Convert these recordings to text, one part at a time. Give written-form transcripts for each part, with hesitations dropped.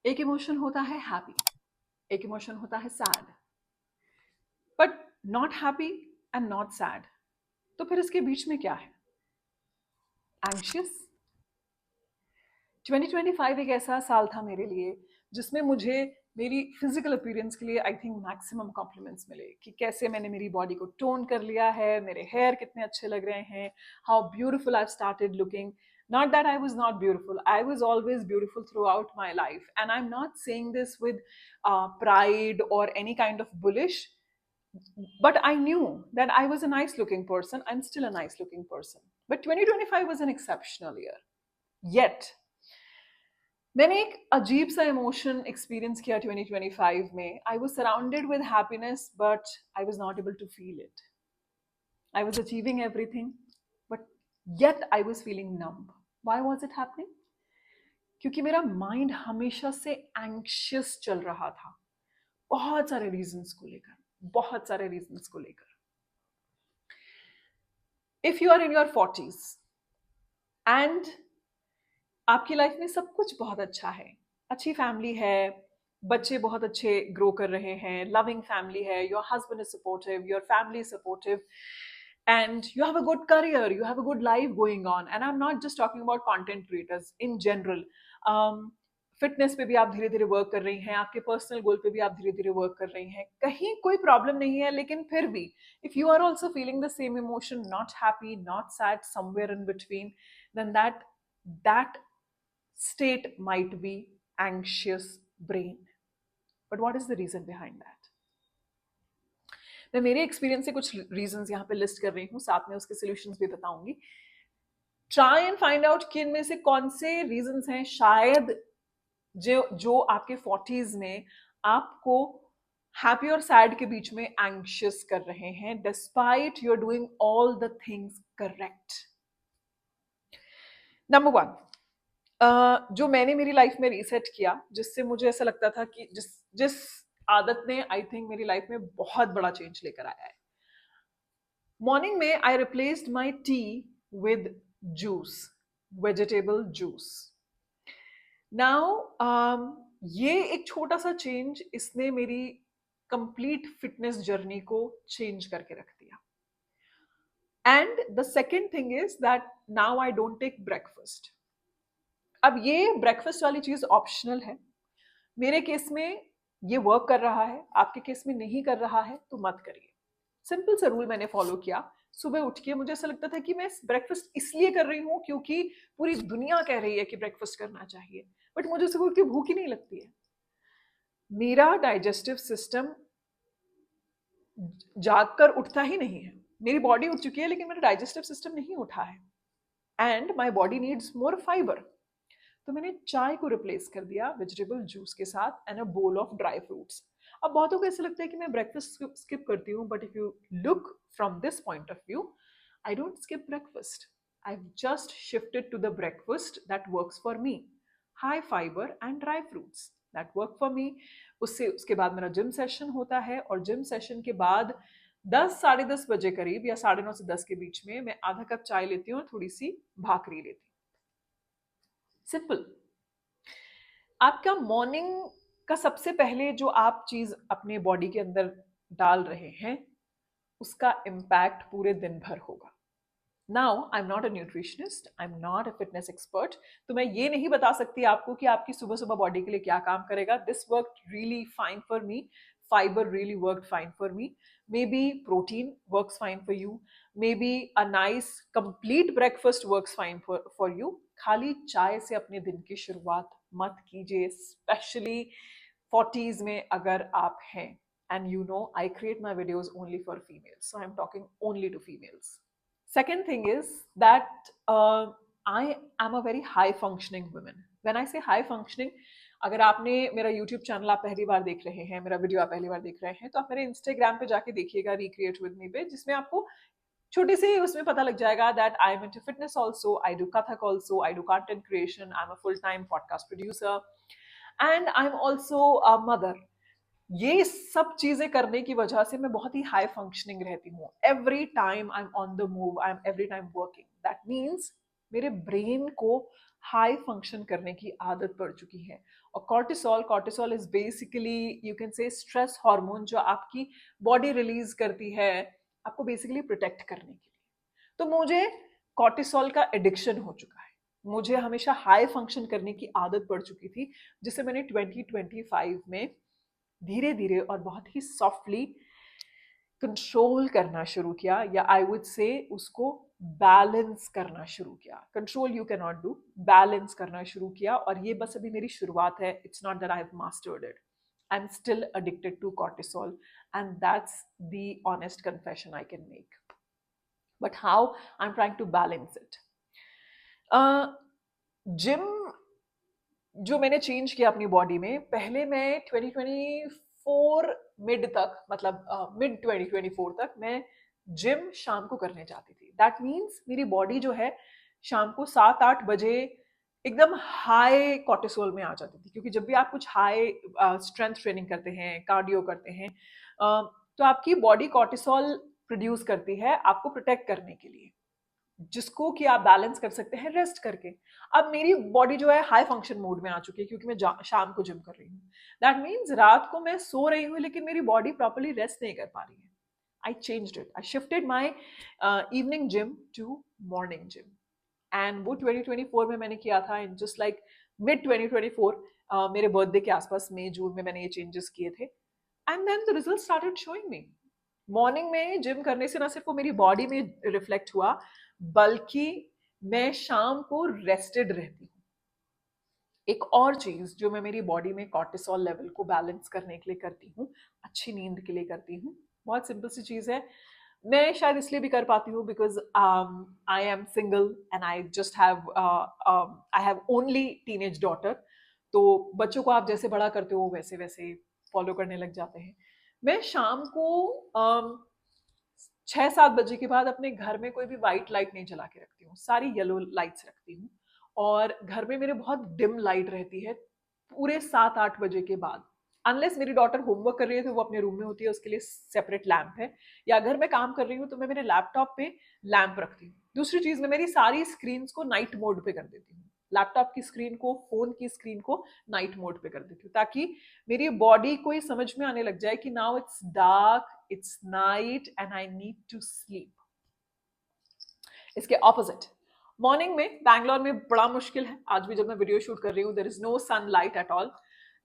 एक इमोशन होता है हैप्पी, एक इमोशन होता है sad, but not happy and not sad. तो फिर इसके बीच में क्या है? एंग्शियस। 2025 एक ऐसा साल था मेरे लिए जिसमें मुझे मेरी फिजिकल अपीयरेंस के लिए आई थिंक मैक्सिमम कॉम्प्लीमेंट्स मिले कि कैसे मैंने मेरी बॉडी को टोन कर लिया है, मेरे हेयर कितने अच्छे लग रहे हैं, how beautiful I started looking. Not that I was not beautiful. I was always beautiful throughout my life. And I'm not saying this with pride or any kind of bullish, but I knew that I was a nice looking person. I'm still a nice looking person. But 2025 was an exceptional year. Yet, मैंने एक अजीब सा emotion experience किया 2025 में. I was surrounded with happiness but I was not able to feel it. I was achieving everything but yet I was feeling numb. Why was it happening? क्योंकि मेरा mind हमेशा से एंक्शियस चल रहा था, बहुत सारे रीजंस को लेकर, बहुत सारे रीजंस को लेकर. If you are in your 40s and आपकी लाइफ में सब कुछ बहुत अच्छा है, अच्छी फैमिली है, बच्चे बहुत अच्छे ग्रो कर रहे हैं, लविंग फैमिली है, your husband is supportive, your family is supportive, and you have a good career, you have a good life going on. And I'm not just talking about content creators in general. Fitness पे भी आप धीरे धीरे work कर रही हैं, आपके personal goal पे भी आप धीरे धीरे वर्क कर रही हैं, कहीं कोई प्रॉब्लम नहीं है. लेकिन फिर भी if you are also feeling the same emotion, not happy, not sad, somewhere in between, then that state might be anxious brain. But what is the reason behind that? मैं मेरे एक्सपीरियंस से कुछ reasons यहाँ पे list कर रही हूँ, साथ में उसके सॉल्यूशंस भी बताऊंगी. ट्राई एंड फाइंड आउट कि इनमें से कौन से रीजंस हैं शायद जो आपके 40s में आपको हैप्पी और सैड के बीच में एंग्शियस कर रहे हैं, despite you are doing all the things correct. Number 1, जो मैंने मेरी लाइफ में रीसेट किया, जिससे मुझे ऐसा लगता था कि जिस आदत ने आई थिंक मेरी लाइफ में बहुत बड़ा चेंज लेकर आया है. मॉर्निंग में I replaced my tea with juice, vegetable juice. Now ये एक छोटा सा चेंज, इसने मेरी कंप्लीट फिटनेस जर्नी को चेंज करके रख दिया. And the second thing is that now I don't take breakfast. अब ये ब्रेकफास्ट वाली चीज ऑप्शनल है. मेरे केस में ये वर्क कर रहा है, आपके केस में नहीं कर रहा है तो मत करिए. सिंपल सा रूल मैंने फॉलो किया. सुबह उठ के मुझे ऐसा लगता था कि मैं ब्रेकफास्ट इसलिए कर रही हूँ क्योंकि पूरी दुनिया कह रही है कि ब्रेकफास्ट करना चाहिए, बट मुझे सुबह उठ के भूख ही नहीं लगती है. मेरा डाइजेस्टिव सिस्टम जाग कर उठता ही नहीं है. मेरी बॉडी उठ चुकी है लेकिन मेरा डाइजेस्टिव सिस्टम नहीं उठा है. And my body needs more fibre. तो मैंने चाय को रिप्लेस कर दिया वेजिटेबल जूस के साथ and a bowl of dry fruits. अब बहुतों को ऐसा लगता है कि मैं ब्रेकफास्ट स्किप करती हूँ, but if you look from this point of view, I don't skip breakfast. I just shifted to the breakfast that works for me. High fibre and dry fruits that work for me. उसके बाद मेरा gym session होता है, और gym session के बाद 10 साढ़े 10 बजे करीब, या 9:30 से 10 के बीच में, मैं आधा कप चाय लेती हूँ और थोड़ी सी भाकरी लेती हूँ. सिंपल. आपका मॉर्निंग का सबसे पहले जो आप चीज अपने बॉडी के अंदर डाल रहे हैं, उसका इम्पैक्ट पूरे दिन भर होगा. Now I am not a nutritionist, I am not a fitness expert, तो मैं ये नहीं बता सकती आपको कि आपकी सुबह सुबह बॉडी के लिए क्या काम करेगा. This work really fine for me. Fiber really worked fine for me. Maybe protein works fine for you. Maybe a nice complete breakfast works fine for you. खाली चाय से अपने दिन की शुरुआत मत कीजिए, स्पेशली 40s में अगर आप हैं. And you know, I create my videos only for females, so I'm talking only to females. Second thing is that I am a very high functioning woman. When I say high functioning, अगर आपने मेरा YouTube channel आप पहली बार देख रहे हैं, मेरा video आप पहली बार देख रहे हैं, तो आप मेरे इंस्टाग्राम पे जाके देखिएगा, रिक्रिएट विद मी पे, जिसमें आपको छोटी सी उसमें पता लग जाएगा that I am into fitness also, I do Kathak also, I do content creation, I am a full time podcast producer, and I am also a mother. ये सब चीजें करने की वजह से मैं बहुत ही हाई फंक्शनिंग रहती हूँ. Every time I am on the move, I am every time working. That means मेरे ब्रेन को हाई फंक्शन करने की आदत पड़ चुकी है। और cortisol is basically you can say stress hormone जो आपकी बॉडी रिलीज करती है आपको बेसिकली प्रोटेक्ट करने के लिए। तो मुझे कॉर्टिसोल का एडिक्शन हो चुका है, मुझे हमेशा हाई फंक्शन करने की आदत पड़ चुकी थी, जिसे मैंने 2025 में धीरे धीरे और बहुत ही सॉफ्टली कंट्रोल करना शुरू किया, या आई वुड से उसको बैलेंस करना शुरू किया। Control you can not do, balance करना शुरू किया। और ये बस अभी मेरी शुरुआत है, it's not that I have mastered it, I am still addicted to cortisol, and that's the honest confession I can make. But how I'm trying to balance it? Gym जो मैंने चेंज किया अपनी बॉडी में, पहले मैं 2024 mid तक, मतलब mid 2024 तक मैं जिम शाम को करने जाती थी। दैट मीन्स मेरी बॉडी जो है शाम को 7-8 बजे एकदम हाई कॉर्टिसोल में आ जाती थी, क्योंकि जब भी आप कुछ हाई स्ट्रेंथ ट्रेनिंग करते हैं, कार्डियो करते हैं, तो आपकी बॉडी कॉर्टिसोल प्रोड्यूस करती है आपको प्रोटेक्ट करने के लिए, जिसको कि आप बैलेंस कर सकते हैं रेस्ट करके। अब मेरी बॉडी जो है हाई फंक्शन मोड में आ चुकी है, क्योंकि मैं शाम को जिम कर रही हूँ। दैट मीन्स रात को मैं सो रही हूँ लेकिन मेरी बॉडी प्रॉपरली रेस्ट नहीं कर पा रही है। I changed it, I shifted my evening gym to morning gym, and वो 2024 में मैंने किया था। एंड जस्ट लाइक मिड 2024 मेरे बर्थडे के आसपास मई जून में मैंने ये चेंजेस किए थे, and then the result started showing me. Morning में जिम करने से ना सिर्फ वो मेरी बॉडी में रिफ्लेक्ट हुआ, बल्कि मैं शाम को रेस्टेड रहती हूँ। एक और चीज जो मैं मेरी बॉडी में कॉर्टिसोल लेवल को बैलेंस करने के लिए करती हूँ, अच्छी नींद के लिए करती हूँ, बहुत सिंपल सी चीज है। मैं शायद इसलिए भी कर पाती हूँ because I am single and I just have I have only teenage daughter. तो बच्चों को आप जैसे बड़ा करते हो वैसे वैसे फॉलो करने लग जाते हैं। मैं शाम को 6-7 बजे के बाद अपने घर में कोई भी वाइट लाइट नहीं जला के रखती हूँ, सारी येलो लाइट्स रखती हूँ। और घर में मेरे बहुत डिम लाइट रहती है पूरे 7-8 बजे के बाद, अनलेस मेरी डॉटर होमवर्क कर रही है तो वो अपने रूम में होती है, उसके लिए सेपरेट लैंप है, या अगर मैं काम कर रही हूँ तो मैं मेरे लैपटॉप पे लैंप रखती हूँ। दूसरी चीज, मैं मेरी सारी स्क्रीन को नाइट मोड पे कर देती हूँ, लैपटॉप की स्क्रीन को, फोन की स्क्रीन को नाइट मोड पे कर देती हूँ, ताकि मेरी बॉडी को ये समझ में आने लग जाए कि now it's dark, it's night and I need to sleep. इसके ऑपोजिट मॉर्निंग में बैंगलोर में बड़ा मुश्किल है, आज भी जब मैं वीडियो शूट कर रही हूँ there is no sunlight at all,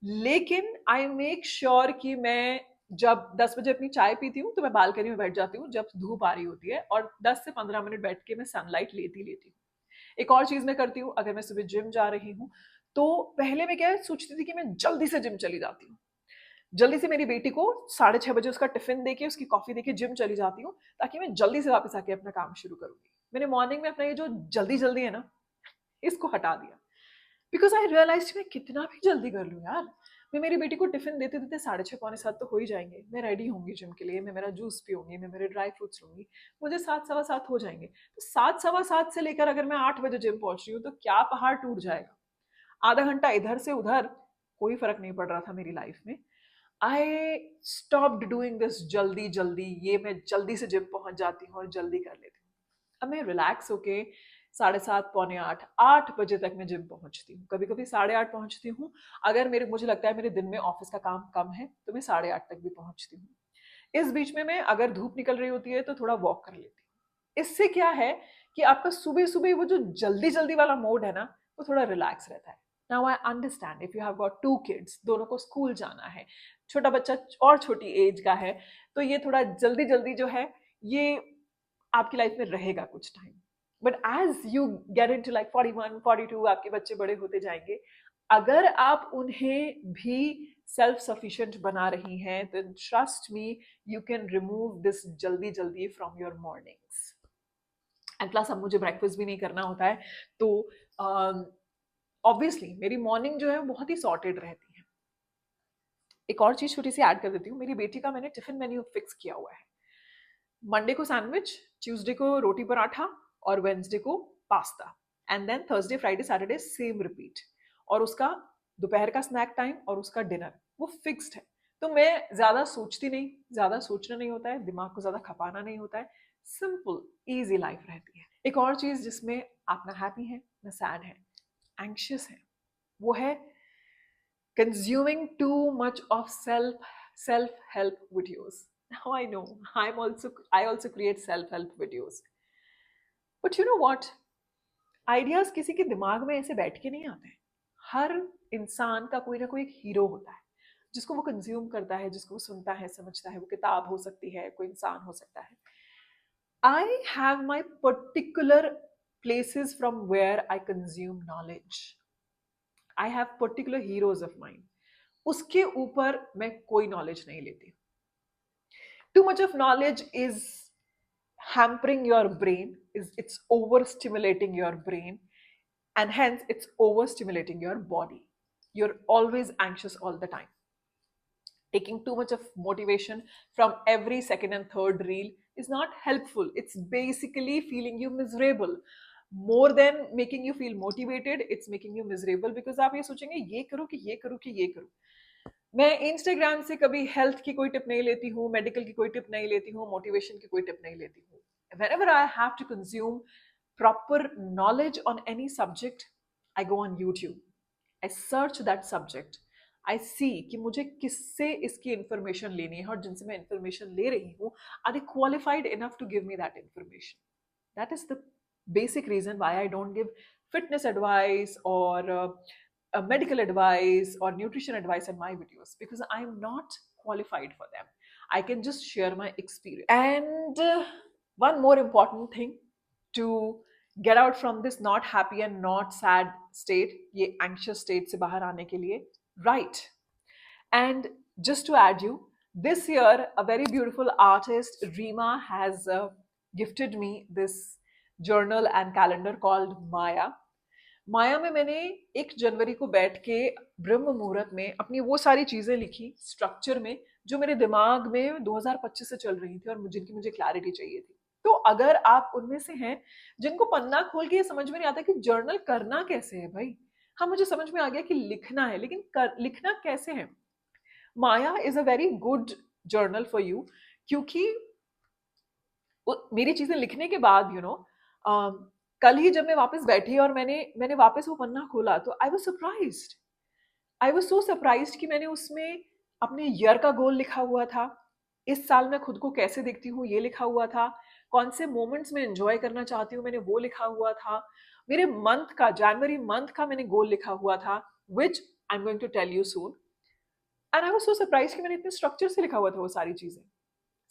लेकिन आई मेक श्योर कि मैं जब 10 बजे अपनी चाय पीती हूँ तो मैं बालकनी में बैठ जाती हूँ जब धूप आ रही होती है, और 10 से 15 मिनट बैठ के मैं सनलाइट लेती हूँ। एक और चीज मैं करती हूँ, अगर मैं सुबह जिम जा रही हूँ तो पहले मैं क्या सोचती थी कि मैं जल्दी से जिम चली जाती हूँ, जल्दी से मेरी बेटी को 6:30 बजे उसका टिफिन देके, उसकी कॉफी देके जिम चली जाती हूँ, ताकि मैं जल्दी से वापस आके अपना काम शुरू करूंगी। मैंने मॉर्निंग में अपना ये जो जल्दी जल्दी है ना, इसको हटा दिया, बिकॉज आई रियलाइज मैं कितना भी जल्दी कर लूँ यार, मैं मेरी बेटी को टिफिन देते देते 6:30-6:45 तो हो ही जाएंगे, मैं रेडी होंगी जिम के लिए, मैं मेरा जूस पीऊंगी, मैं मेरे ड्राई फ्रूट्स लूंगी, मुझे 7-7:15 हो जाएंगे। तो 7-7:15 से लेकर अगर मैं 8 बजे जिम पहुंच रही हूँ तो क्या पहाड़ टूट जाएगा। आधा घंटा इधर से उधर कोई फर्क नहीं पड़ रहा था मेरी लाइफ में। आई स्टॉप्ड डूइंग दिस जल्दी जल्दी, ये मैं जल्दी से जिम पहुंच जाती हूँ और जल्दी कर लेती हूँ। अब मैं रिलैक्स होके 7:30, 7:45, 8 बजे तक मैं जिम पहुंचती हूँ, कभी कभी 8:30 पहुंचती हूँ। अगर मुझे लगता है मेरे दिन में ऑफिस का काम कम है तो मैं 8:30 तक भी पहुंचती हूँ। इस बीच में मैं अगर धूप निकल रही होती है तो थोड़ा वॉक कर लेती हूँ। इससे क्या है कि आपका सुबह सुबह वो जो जल्दी जल्दी वाला मोड है ना, वो थोड़ा रिलैक्स रहता है। Now I understand if you have got 2 kids, दोनों को स्कूल जाना है, छोटा बच्चा और छोटी एज का है, तो ये थोड़ा जल्दी जल्दी जो है ये आपकी लाइफ में रहेगा कुछ time. But as you get into like 41, 42, आपके बच्चे बड़े होते जाएंगे, अगर आप उन्हें भी सेल्फ सफिशिएंट बना रही हैं तो trust me you can remove this जल्दी जल्दी from your mornings. And plus अब मुझे ब्रेकफास्ट भी नहीं करना होता है, तो ऑब्वियसली मेरी मॉर्निंग जो है बहुत ही सॉर्टेड रहती है। एक और चीज छोटी सी ऐड कर देती हूँ, मेरी बेटी का मैंने टिफिन मेन्यू फिक्स किया हुआ है। मंडे को सैंडविच, ट्यूसडे को रोटी पराठा, और वेंसडे को pasta, and then Thursday Friday Saturday same repeat. और उसका दोपहर का स्नैक टाइम और उसका डिनर वो फिक्स्ड है। तो मैं ज्यादा सोचती नहीं, ज्यादा सोचना नहीं होता है, दिमाग को ज्यादा खपाना नहीं होता है, सिंपल इजी लाइफ रहती है। एक और चीज जिसमें आप ना हैप्पी है ना सैड है, एंक्शियस हैं, वो है consuming too much of self help videos. Now I know I also create self help videos. But you know what? Ideas किसी के दिमाग में ऐसे बैठ के नहीं आते हैं. हर इंसान का कोई ना कोई एक हीरो होता है जिसको वो कंज्यूम करता है, जिसको वो सुनता है, समझता है. वो किताब हो सकती है, कोई इंसान हो सकता है. I have my particular places from where I consume knowledge. I have particular heroes of mine. उसके ऊपर मैं कोई नॉलेज नहीं लेती. Too much of knowledge is hampering your brain, it's overstimulating your brain, and hence it's overstimulating your body. You're always anxious all the time. Taking too much of motivation from every second and third reel is not helpful. It's basically feeling you miserable. More than making you feel motivated, it's making you miserable because आप ये सोचेंगे ये करो कि ये करो कि ये करो. मैं इंस्टाग्राम से कभी हेल्थ की कोई टिप नहीं लेती हूँ, मेडिकल की कोई टिप नहीं लेती हूँ, मोटिवेशन की कोई टिप नहीं लेती हूँ. Whenever I have to consume proper knowledge on any subject, I go on YouTube. I search that subject. I see कि मुझे किससे इसकी information लेनी है और जिनसे मैं information ले रही हूँ, are they qualified enough to give me that information? That is the basic reason why I don't give fitness advice or medical advice or nutrition advice in my videos, because I'm not qualified for them. I can just share my experience. And one more important thing to get out from this not happy and not sad state, ये anxious state से बाहर आने के लिए, write. And just to add you, this year a very beautiful artist Rima has gifted me this journal and calendar called Maya. माया में मैंने 1 जनवरी को बैठ के ब्रह्म मुहूर्त में अपनी वो सारी चीजें लिखी स्ट्रक्चर में जो मेरे दिमाग में 2025 से चल रही थी और जिनकी मुझे क्लैरिटी चाहिए थी. तो अगर आप उनमें से हैं जिनको पन्ना खोल के ये समझ में नहीं आता कि जर्नल करना कैसे है भाई. हाँ, मुझे समझ में आ गया कि लिखना है, लेकिन लिखना कैसे है. Maya is a very good journal for you, क्योंकि मेरी चीजें लिखने के बाद कल ही जब मैं वापस बैठी और मैंने वापस वो पन्ना खोला तो आई वाज सो सरप्राइज्ड कि मैंने उसमें अपने ईयर का गोल लिखा हुआ था. इस साल मैं खुद को कैसे देखती हूँ ये लिखा हुआ था. कौन से मोमेंट्स में एंजॉय करना चाहती हूँ मैंने वो लिखा हुआ था. मेरे मंथ का, जनवरी मंथ का मैंने गोल लिखा हुआ था, which I am going to tell you soon. And I was so surprised कि मैंने इतने स्ट्रक्चर से लिखा हुआ था वो सारी चीजें.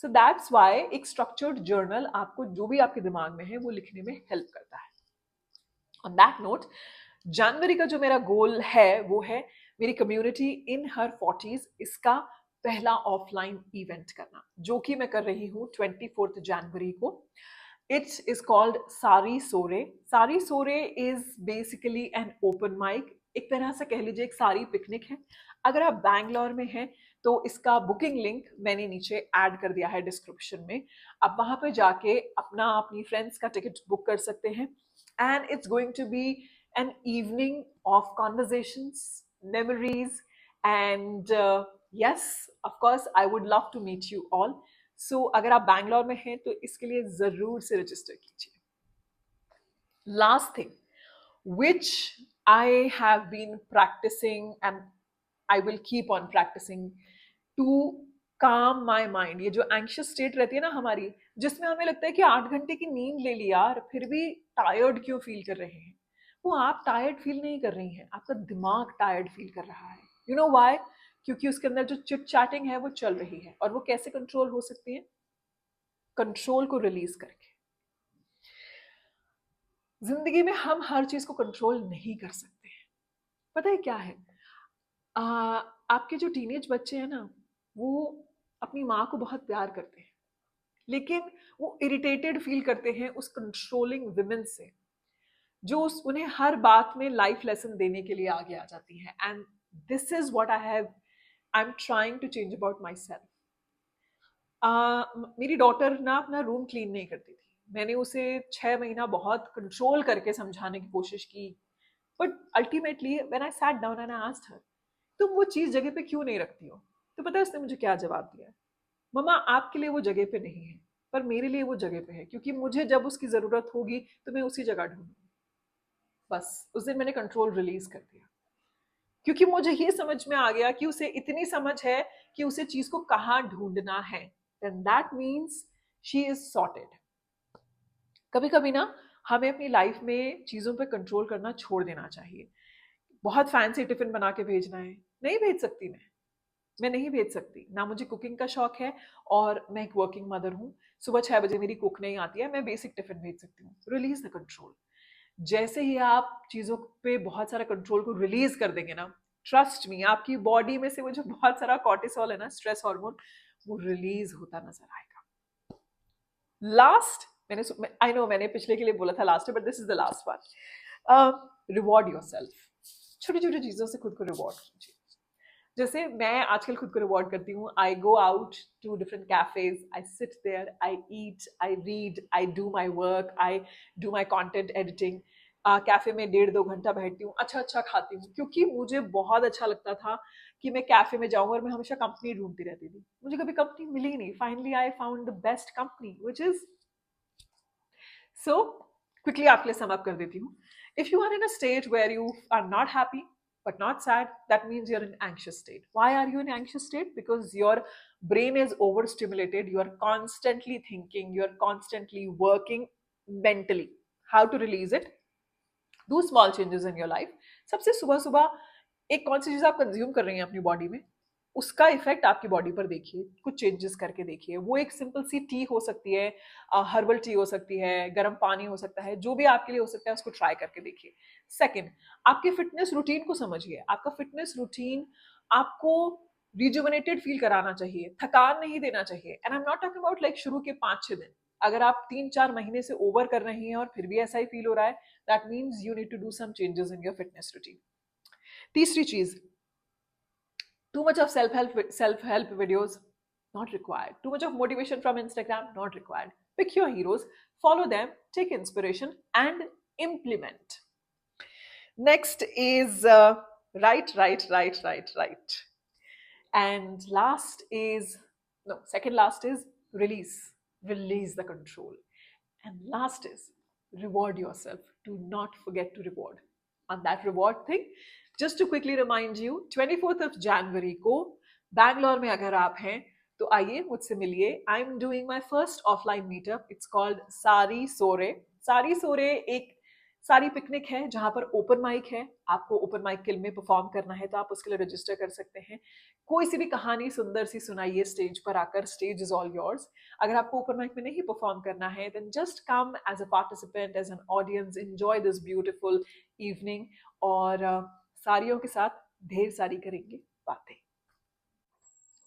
सो दैट्स वाई एक स्ट्रक्चर्ड जर्नल आपको जो भी आपके दिमाग में है वो लिखने में हेल्प करता है. ऑन दैट नोट, जनवरी का जो मेरा गोल है वो है मेरी कम्युनिटी इन हर 40s इसका पहला ऑफलाइन इवेंट करना, जो कि मैं कर रही हूँ 24 जनवरी को. इट इज कॉल्ड सारी soiree. Sari soiree is basically an open mic. एक तरह से कह लीजिए एक सारी पिकनिक है. अगर आप बैंगलोर में हैं तो इसका बुकिंग लिंक मैंने नीचे ऐड कर दिया है डिस्क्रिप्शन में. आप वहां पे जाके अपनी फ्रेंड्स का टिकट बुक कर सकते हैं. And it's going to be an evening of conversations, memories, and yes, of course, I would love to meet you all. So, अगर आप बैंगलोर में हैं तो इसके लिए जरूर से रजिस्टर कीजिए. Last thing, which I have been practicing and I will keep on practicing to calm my mind. ये जो anxious state रहती है ना हमारी, जिसमें हमें लगता है कि 8 घंटे की नींद ले ली यार, फिर भी टायर्ड क्यों फील कर रहे हैं. वो आप टायर्ड फील नहीं कर रही हैं, आपका दिमाग टायर्ड फील कर रहा है. You know why? क्योंकि उसके अंदर जो चिट चैटिंग है वो चल रही है. और वो कैसे कंट्रोल हो सकती है? कंट्रोल को रिलीज करके. जिंदगी में हम हर चीज को कंट्रोल नहीं कर सकते हैं. पता है क्या है, आपके जो टीनेज बच्चे हैं ना, वो अपनी माँ को बहुत प्यार करते हैं, लेकिन वो इरिटेटेड फील करते हैं उस कंट्रोलिंग विमेन से, जो उन्हें हर बात में लाइफ लेसन देने के लिए आगे आ जाती है. And this is what I am trying to change about myself. मेरी डॉटर ना अपना रूम क्लीन नहीं करती थी. मैंने उसे 6 महीना बहुत कंट्रोल करके समझाने की कोशिश की, but ultimately when I sat down and I asked her, तुम वो चीज जगह पे क्यों नहीं रखती हो? तो पता है उसने मुझे क्या जवाब दिया? मम्मा, आपके लिए वो जगह पे नहीं है, पर मेरे लिए वो जगह पे है, क्योंकि मुझे जब उसकी जरूरत होगी तो मैं उसी जगह ढूंढूंगी. बस उस दिन मैंने कंट्रोल रिलीज कर दिया, क्योंकि मुझे ये समझ में आ गया कि उसे इतनी समझ है कि उसे चीज को कहाँ ढूंढना है, then that means she is sorted. कभी कभी ना हमें अपनी लाइफ में चीजों पे कंट्रोल करना छोड़ देना चाहिए। बहुत फैंसी टिफिन बना के भेजना है, नहीं भेज सकती मैं नहीं भेज सकती ना, मुझे कुकिंग का शौक है और मैं एक वर्किंग मदर हूँ। सुबह 6 बजे मेरी कुक नहीं आती है, मैं बेसिक टिफिन भेज सकती हूँ। Release the control. जैसे ही आप चीजों पे बहुत सारा कंट्रोल को रिलीज कर देंगे ना, ट्रस्ट मी, आपकी बॉडी में से वो जो बहुत सारा कॉर्टिसोल है ना, स्ट्रेस हार्मोन, वो रिलीज होता नजर आएगा। लास्ट, मैंने आई नो मैंने पिछले के लिए बोला था last, but this is the last one. Reward yourself. छोटी छोटी चीजों से खुद को रिवॉर्ड कीजिए। जैसे मैं आजकल खुद को रिवॉर्ड करती हूँ, I go out to different cafes, I sit there, I eat, I read, I do my work, I do my content editing. Cafe में 1.5-2 घंटा बैठती हूँ, अच्छा अच्छा खाती हूँ, क्योंकि मुझे बहुत अच्छा लगता था कि मैं कैफे में जाऊँ और मैं हमेशा कंपनी ढूंढती रहती थी। मुझे कभी कंपनी मिली नहीं, finally I found the best company which is so. Quickly आपके लिए सम अप कर देती हूँ। If you are in a state where you are not happy but not sad, that means you're in anxious state. Why are you in anxious state? Because your brain is overstimulated, you are constantly thinking, you are constantly working mentally. How to release it? Do small changes in your life. सबसे सुबह सुबह एक कौन सी चीज आप consume कर रही हैं अपनी बॉडी में, उसका इफेक्ट आपकी बॉडी पर देखिए, कुछ चेंजेस करके देखिए। वो एक सिंपल सी टी हो सकती है, हर्बल टी हो सकती है, गर्म पानी हो सकता है, जो भी आपके लिए हो सकता है उसको ट्राई करके देखिए। सेकंड, आपके फिटनेस रूटीन को समझिए। आपका फिटनेस रूटीन आपको रिजुवनेटेड फील कराना चाहिए, थकान नहीं देना चाहिए। And I am not talking about like शुरू के 5-6 दिन। अगर आप 3-4 महीने से ओवर कर रही हैं और फिर भी ऐसा ही फील हो रहा है, that means you need to do some changes in your fitness routine. तीसरी चीज, too much of self-help videos, not required. Too much of motivation from Instagram, not required. Pick your heroes, follow them, take inspiration, and implement. Next is right. And last is, no, second last is release. Release the control. And last is reward yourself. Do not forget to reward. On that reward thing, just to quickly remind you, 24th of January को बैंगलोर में अगर आप हैं तो आइए मुझसे मिलिए। I am doing my first offline meetup, it's called सारी सोरे। सारी सोरे एक सारी पिकनिक है जहां पर ओपन माइक है। आपको ओपन माइक के में परफॉर्म करना है तो आप उसके लिए रजिस्टर कर सकते हैं। कोई सी भी कहानी सुंदर सी सुनाइए स्टेज पर आकर, स्टेज इज ऑल योर्स। अगर आपको ओपन माइक में नहीं परफॉर्म करना है, then just come as a participant, as an audience, enjoy this beautiful evening. और सारियों के साथ ढेर सारी करेंगे बातें।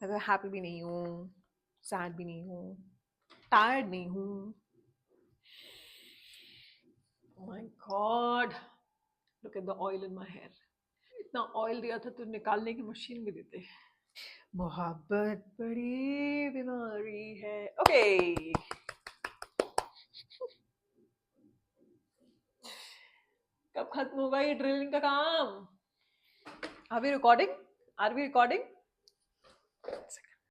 मैं हैप्पी भी नहीं हूँ, सैड भी नहीं हूँ, टायर्ड नहीं हूँ। My God, look at the oil in my hair. इतना ऑयल दिया था तो निकालने की मशीन भी देते। मोहब्बत बड़ी बीमारी है। ओके, कब खत्म होगा ये ड्रिलिंग का काम? Are we recording?